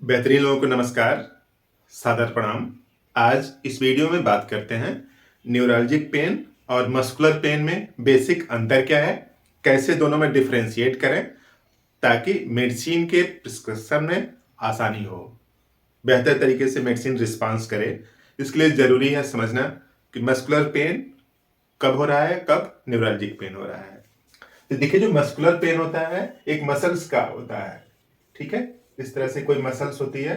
बेहतरीन लोगों को नमस्कार, सादर प्रणाम। आज इस वीडियो में बात करते हैं न्यूरल्जिक पेन और मस्कुलर पेन में बेसिक अंतर क्या है, कैसे दोनों में डिफरेंशिएट करें ताकि मेडिसिन के प्रिस्क्रिप्शन में आसानी हो, बेहतर तरीके से मेडिसिन रिस्पांस करे। इसके लिए ज़रूरी है समझना कि मस्कुलर पेन कब हो रहा है, कब न्यूरल्जिक पेन हो रहा है। तो देखिए, जो मस्कुलर पेन होता है एक मसल्स का होता है, ठीक है। इस तरह से कोई मसल्स होती है,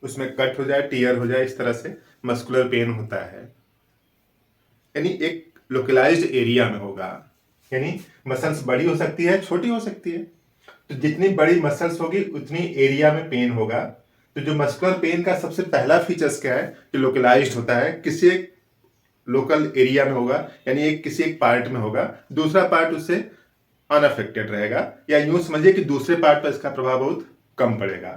उसमें कट हो जाए, टीयर हो जाए, इस तरह से मस्कुलर पेन होता है। यानी एक लोकलाइज्ड एरिया में होगा, यानी मसल्स बड़ी हो सकती है, छोटी हो सकती है। तो जितनी बड़ी मसल्स होगी उतनी एरिया में पेन होगा। तो जो मस्कुलर पेन का सबसे पहला फीचर्स क्या है कि लोकलाइज्ड होता है, किसी एक लोकल एरिया में होगा, यानी एक किसी एक पार्ट में होगा, दूसरा पार्ट उससे अनअफेक्टेड रहेगा, या यूं समझिए कि दूसरे पार्ट पर इसका प्रभाव बहुत कम पड़ेगा,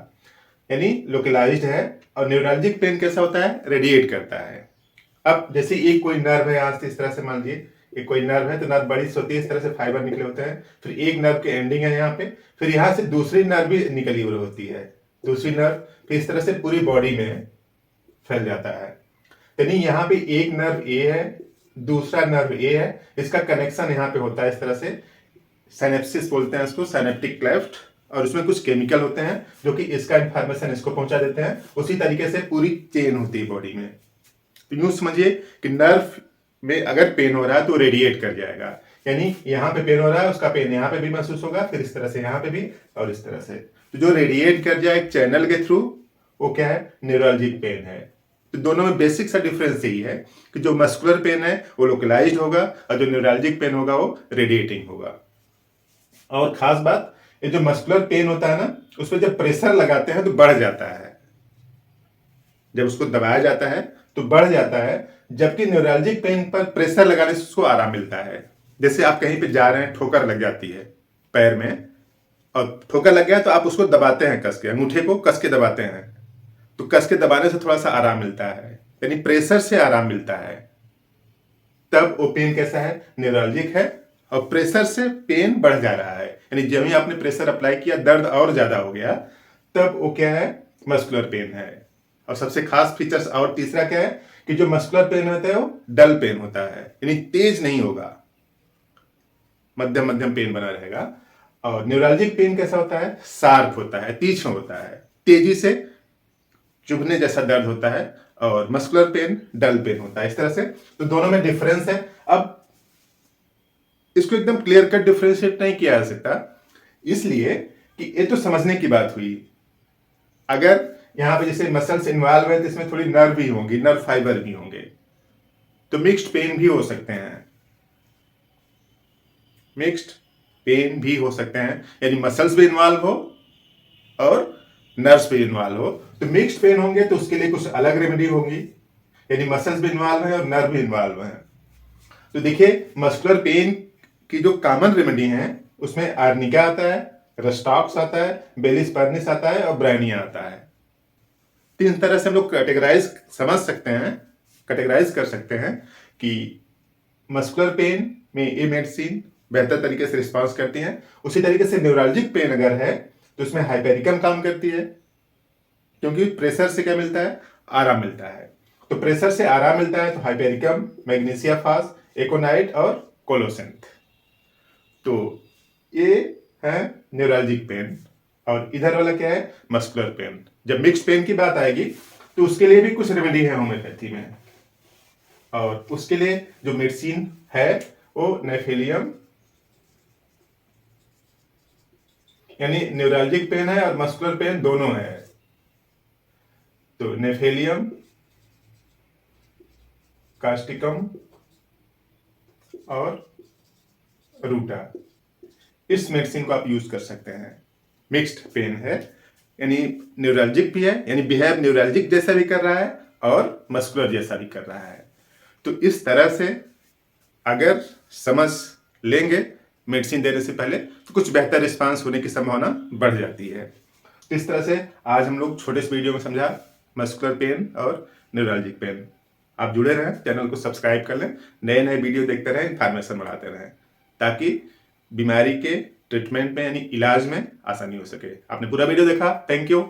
यानी लोकलाइज्ड है। और न्यूरल्जिक पेन कैसा होता है, रेडिएट करता है। अब जैसे एक कोई नर्व है, यहाँ से इस तरह से मान लीजिए एक कोई नर्व है, तो नर्व बड़ी सी होती है, इस तरह से फाइबर निकले होते हैं, फिर एक नर्व के एंडिंग है यहाँ पे, फिर यहाँ से दूसरी नर्व भी निकली हुई होती है, दूसरी नर्व फिर इस तरह से पूरी बॉडी में फैल जाता है। यानी यहाँ पे एक नर्व ए है, दूसरा नर्व ए है, इसका कनेक्शन यहाँ पे होता है इस तरह से, साइनेप्सिस बोलते हैं इसको, साइनेप्टिक क्लेफ्ट। और उसमें कुछ केमिकल होते हैं जो कि इसका इंफॉर्मेशन इसको पहुंचा देते हैं। उसी तरीके से पूरी चेन होती है बॉडी में। तो यूं समझिए कि नर्व में अगर पेन हो रहा है तो रेडिएट कर जाएगा, यानी यहाँ पे पेन हो रहा है, उसका पेन यहाँ पे भी महसूस होगा, फिर इस तरह से यहाँ पे भी, और इस तरह से। तो जो रेडिएट कर जाए चैनल के थ्रू, वो क्या है, न्यूरल्जिक पेन है। तो दोनों में बेसिक सा डिफरेंस यही है कि जो मस्कुलर पेन है वो लोकलाइज्ड होगा, और जो न्यूरल्जिक पेन होगा वो रेडिएटिंग होगा। और खास बात, ये जो मस्कुलर पेन होता है ना, उसमें जब प्रेशर लगाते हैं तो बढ़ जाता है, जब उसको दबाया जाता है तो बढ़ जाता है, जबकि न्यूरल्जिक पेन पर प्रेशर लगाने से उसको आराम मिलता है। जैसे आप कहीं पे जा रहे हैं, ठोकर लग जाती है पैर में, और ठोकर लग गया तो आप उसको दबाते हैं, कस के अंगूठे को कस के दबाते हैं, तो कस के दबाने से थोड़ा सा आराम मिलता है, यानी प्रेशर से आराम मिलता है। तब वो पेन कैसा है, न्यूरल्जिक है। और प्रेशर से पेन बढ़ जा रहा है, यानी जब ही आपने प्रेशर अप्लाई किया दर्द और ज्यादा हो गया, तब वो क्या है, मस्कुलर पेन है। और सबसे खास फीचर्स और तीसरा क्या है कि जो मस्कुलर पेन होता है वो डल पेन होता है, यानी तेज नहीं होगा, मध्यम मध्यम पेन बना रहेगा। और न्यूरल्जिक पेन कैसा होता है, शार्प होता है, तीक्ष्ण होता है, तेजी से चुभने जैसा दर्द होता है। और मस्कुलर पेन डल पेन होता है, इस तरह से। तो दोनों में डिफरेंस है। अब इसको एकदम क्लियर कट डिफरेंशिएट नहीं किया जा सकता, इसलिए कि ये तो समझने की बात हुई। अगर यहां पे जैसे मसल्स इन्वॉल्व है तो इसमें थोड़ी नर्व भी होंगी, नर्व फाइबर भी होंगे, तो मिक्स्ड पेन भी हो सकते हैं, मिक्स्ड पेन भी हो सकते हैं, यानी मसल्स भी इन्वॉल्व हो और नर्व्स भी इन्वॉल्व हो। तो मिक्स्ड पेन होंगे तो उसके लिए कुछ अलग रेमेडी होगी, यानी मसल्स भी इन्वॉल्व है और नर्व भी इन्वॉल्व है। तो देखिए, मस्कुलर पेन की जो कॉमन रेमेडी है उसमें आर्निका आता है, रस्टॉक्स आता है, बेलिस पर्निस आता है और ब्रायनिया आता है। तीन तरह से हम लोग कैटेगराइज समझ सकते हैं, कैटेगराइज कर सकते हैं कि मस्कुलर पेन में ये मेडिसिन बेहतर तरीके से रिस्पॉन्स करती है। उसी तरीके से न्यूरल्जिक पेन अगर है तो इसमें हाइपेरिकम काम करती है, क्योंकि प्रेशर से क्या मिलता है, आराम मिलता है। तो प्रेशर से आराम मिलता है तो हाइपेरिकम, मैग्नीशिया फास, एकोनाइट और कोलोसेंथ। तो ये है न्यूरल्जिक पेन। और इधर वाला क्या है, मस्कुलर पेन। जब मिक्स पेन की बात आएगी तो उसके लिए भी कुछ रेमेडी है होम्योपैथी में, और उसके लिए जो मेडिसिन है वो नेफेलियम, यानी न्यूरल्जिक पेन है और मस्कुलर पेन दोनों है, तो नेफेलियम, कास्टिकम और रूटा, इस मेडिसिन को आप यूज कर सकते हैं। मिक्स्ड पेन है, यानी न्यूरल्जिक भी है, यानी बिहेव न्यूरल्जिक जैसा भी कर रहा है और मस्कुलर जैसा भी कर रहा है। तो इस तरह से अगर समझ लेंगे मेडिसिन देने से पहले तो कुछ बेहतर रिस्पांस होने की संभावना बढ़ जाती है। तो इस तरह से आज हम लोग छोटे से वीडियो में समझा मस्कुलर पेन और न्यूरल्जिक पेन। आप जुड़े रहें, चैनल को सब्सक्राइब कर लें, नए नए वीडियो देखते रहें, इन्फॉर्मेशन बढ़ाते रहें, ताकि बीमारी के ट्रीटमेंट में यानी इलाज में आसानी हो सके। आपने पूरा वीडियो देखा, थैंक यू।